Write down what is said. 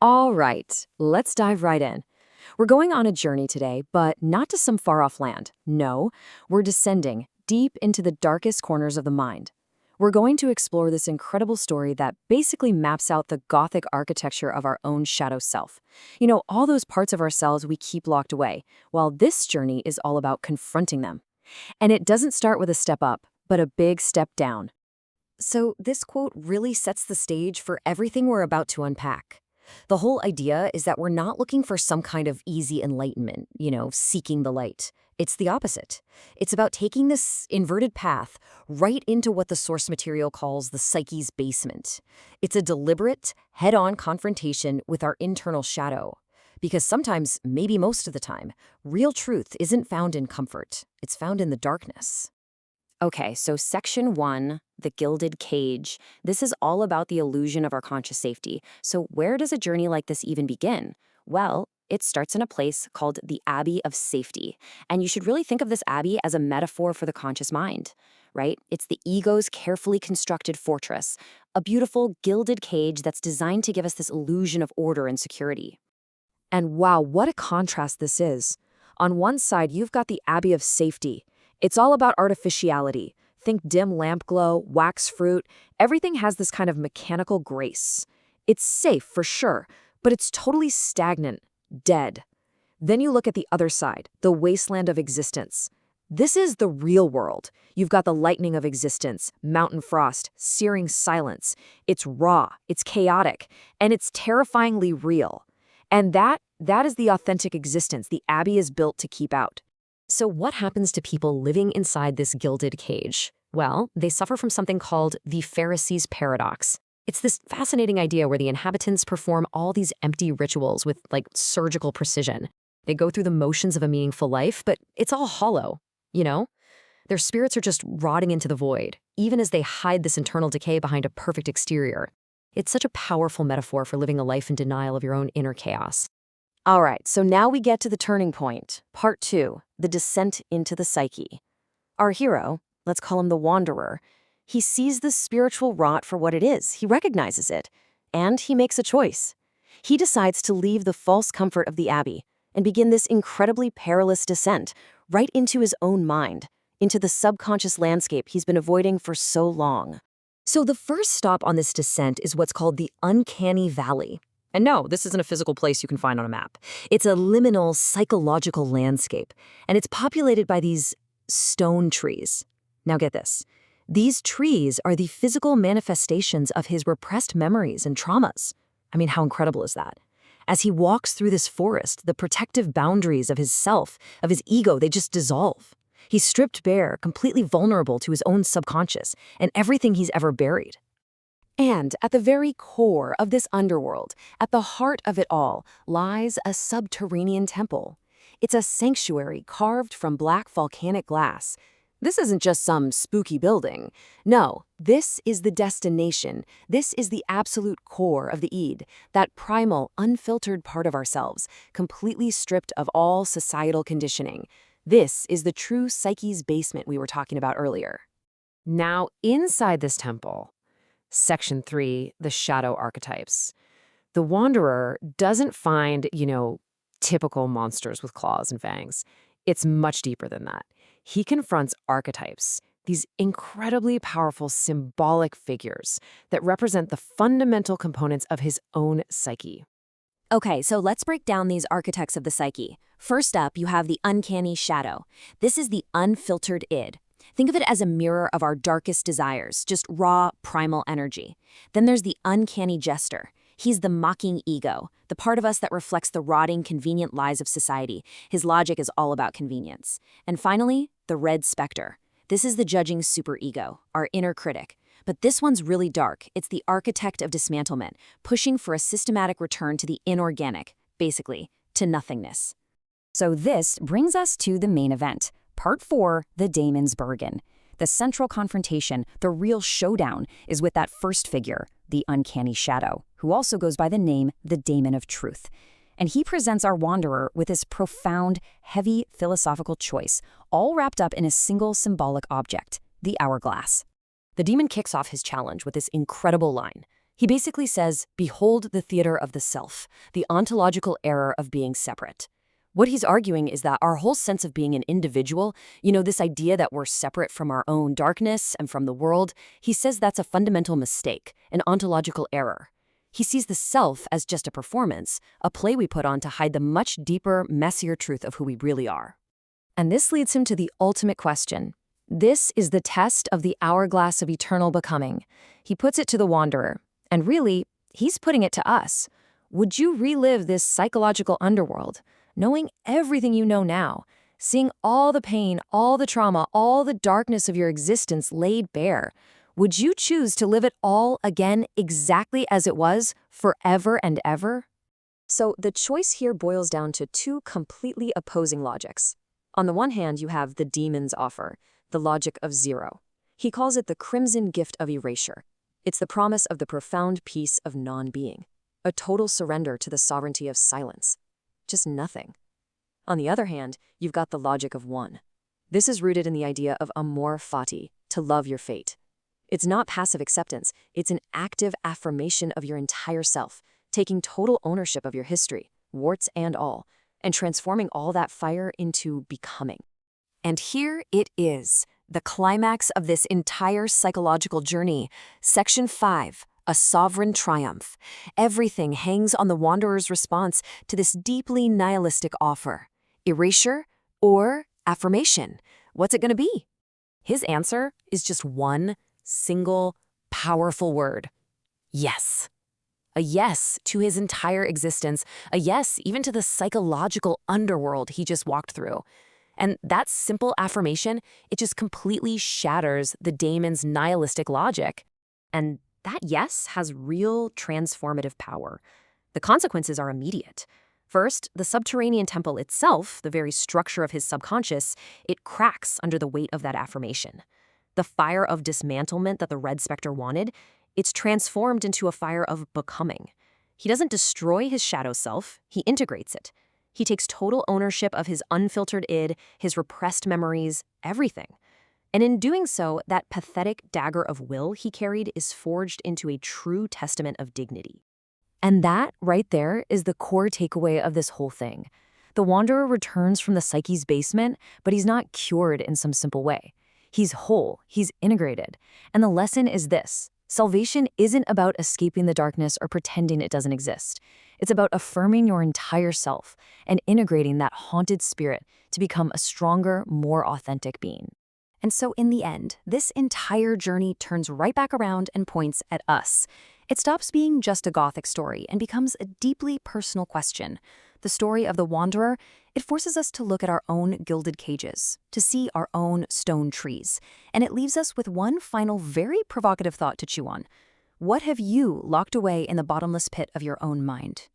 All right, let's dive right in. We're going on a journey today, but not to some far-off land. No, we're descending deep into the darkest corners of the mind. We're going to explore this incredible story that basically maps out the Gothic architecture of our own shadow self. All those parts of ourselves we keep locked away, while this journey is all about confronting them. And it doesn't start with a step up, but a big step down. So, this quote really sets the stage for everything we're about to unpack. The whole idea is that we're not looking for some kind of easy enlightenment, seeking the light. It's the opposite. It's about taking this inverted path right into what the source material calls the psyche's basement. It's a deliberate, head-on confrontation with our internal shadow. Because sometimes, maybe most of the time, real truth isn't found in comfort. It's found in the darkness. Okay, so section 1, the gilded cage. This is all about the illusion of our conscious safety. So where does a journey like this even begin? Well, it starts in a place called the Abbey of Safety. And you should really think of this abbey as a metaphor for the conscious mind, right? It's the ego's carefully constructed fortress, a beautiful gilded cage that's designed to give us this illusion of order and security. And wow, what a contrast this is. On one side, you've got the Abbey of Safety. It's all about artificiality. Think dim lamp glow, wax fruit. Everything has this kind of mechanical grace. It's safe, for sure, but it's totally stagnant, dead. Then you look at the other side, the wasteland of existence. This is the real world. You've got the lightning of existence, mountain frost, searing silence. It's raw, it's chaotic, and it's terrifyingly real. And that is the authentic existence the Abbey is built to keep out. So what happens to people living inside this gilded cage? Well, they suffer from something called the Pharisees' paradox. It's this fascinating idea where the inhabitants perform all these empty rituals with, surgical precision. They go through the motions of a meaningful life, but it's all hollow, Their spirits are just rotting into the void, even as they hide this internal decay behind a perfect exterior. It's such a powerful metaphor for living a life in denial of your own inner chaos. All right, so now we get to the turning point, part 2, the descent into the psyche. Our hero, let's call him the Wanderer, he sees the spiritual rot for what it is. He recognizes it, and he makes a choice. He decides to leave the false comfort of the Abbey and begin this incredibly perilous descent right into his own mind, into the subconscious landscape he's been avoiding for so long. So the first stop on this descent is what's called the Uncanny Valley. And no, this isn't a physical place you can find on a map. It's a liminal psychological landscape, and it's populated by these stone trees. Now get this. These trees are the physical manifestations of his repressed memories and traumas. I mean, how incredible is that? As he walks through this forest, the protective boundaries of his self, of his ego, they just dissolve. He's stripped bare, completely vulnerable to his own subconscious and everything he's ever buried. And at the very core of this underworld, at the heart of it all, lies a subterranean temple. It's a sanctuary carved from black volcanic glass. This isn't just some spooky building. No, this is the destination. This is the absolute core of the id, that primal, unfiltered part of ourselves, completely stripped of all societal conditioning. This is the true psyche's basement we were talking about earlier. Now, inside this temple, Section 3, the shadow archetypes. The Wanderer doesn't find, typical monsters with claws and fangs. It's much deeper than that. He confronts archetypes, these incredibly powerful symbolic figures that represent the fundamental components of his own psyche. Okay, so let's break down these architects of the psyche. First up, you have the uncanny shadow. This is the unfiltered id. Think of it as a mirror of our darkest desires, just raw, primal energy. Then there's the uncanny jester. He's the mocking ego, the part of us that reflects the rotting, convenient lies of society. His logic is all about convenience. And finally, the red specter. This is the judging superego, our inner critic. But this one's really dark. It's the architect of dismantlement, pushing for a systematic return to the inorganic, basically, to nothingness. So this brings us to the main event. Part 4, the Daemon's Bargain. The central confrontation, the real showdown, is with that first figure, the uncanny shadow, who also goes by the name the Daemon of Truth. And he presents our Wanderer with this profound, heavy philosophical choice, all wrapped up in a single symbolic object, the hourglass. The demon kicks off his challenge with this incredible line. He basically says, behold the theater of the self, the ontological error of being separate. What he's arguing is that our whole sense of being an individual, this idea that we're separate from our own darkness and from the world, he says that's a fundamental mistake, an ontological error. He sees the self as just a performance, a play we put on to hide the much deeper, messier truth of who we really are. And this leads him to the ultimate question. This is the test of the hourglass of eternal becoming. He puts it to the wanderer, and really, he's putting it to us. Would you relive this psychological underworld, knowing everything you know now, seeing all the pain, all the trauma, all the darkness of your existence laid bare? Would you choose to live it all again exactly as it was, forever and ever? So the choice here boils down to two completely opposing logics. On the one hand, you have the demon's offer, the logic of zero. He calls it the crimson gift of erasure. It's the promise of the profound peace of non-being, a total surrender to the sovereignty of silence. Just nothing. On the other hand, you've got the logic of one. This is rooted in the idea of amor fati, to love your fate. It's not passive acceptance, it's an active affirmation of your entire self, taking total ownership of your history, warts and all, and transforming all that fire into becoming. And here it is, the climax of this entire psychological journey, Section 5, a sovereign triumph. Everything hangs on the wanderer's response to this deeply nihilistic offer. Erasure or affirmation? What's it going to be? His answer is just one single, powerful word. Yes. A yes to his entire existence, a yes even to the psychological underworld he just walked through. And that simple affirmation, it just completely shatters the daemon's nihilistic logic. And that yes has real transformative power. The consequences are immediate. First, the subterranean temple itself, the very structure of his subconscious, it cracks under the weight of that affirmation. The fire of dismantlement that the Red Spectre wanted, it's transformed into a fire of becoming. He doesn't destroy his shadow self, he integrates it. He takes total ownership of his unfiltered id, his repressed memories, everything. And in doing so, that pathetic dagger of will he carried is forged into a true testament of dignity. And that, right there, is the core takeaway of this whole thing. The wanderer returns from the psyche's basement, but he's not cured in some simple way. He's whole, he's integrated. And the lesson is this. Salvation isn't about escaping the darkness or pretending it doesn't exist. It's about affirming your entire self and integrating that haunted spirit to become a stronger, more authentic being. And so in the end, this entire journey turns right back around and points at us. It stops being just a Gothic story and becomes a deeply personal question. The story of the wanderer, it forces us to look at our own gilded cages, to see our own stone trees, and it leaves us with one final very provocative thought to chew on. What have you locked away in the bottomless pit of your own mind?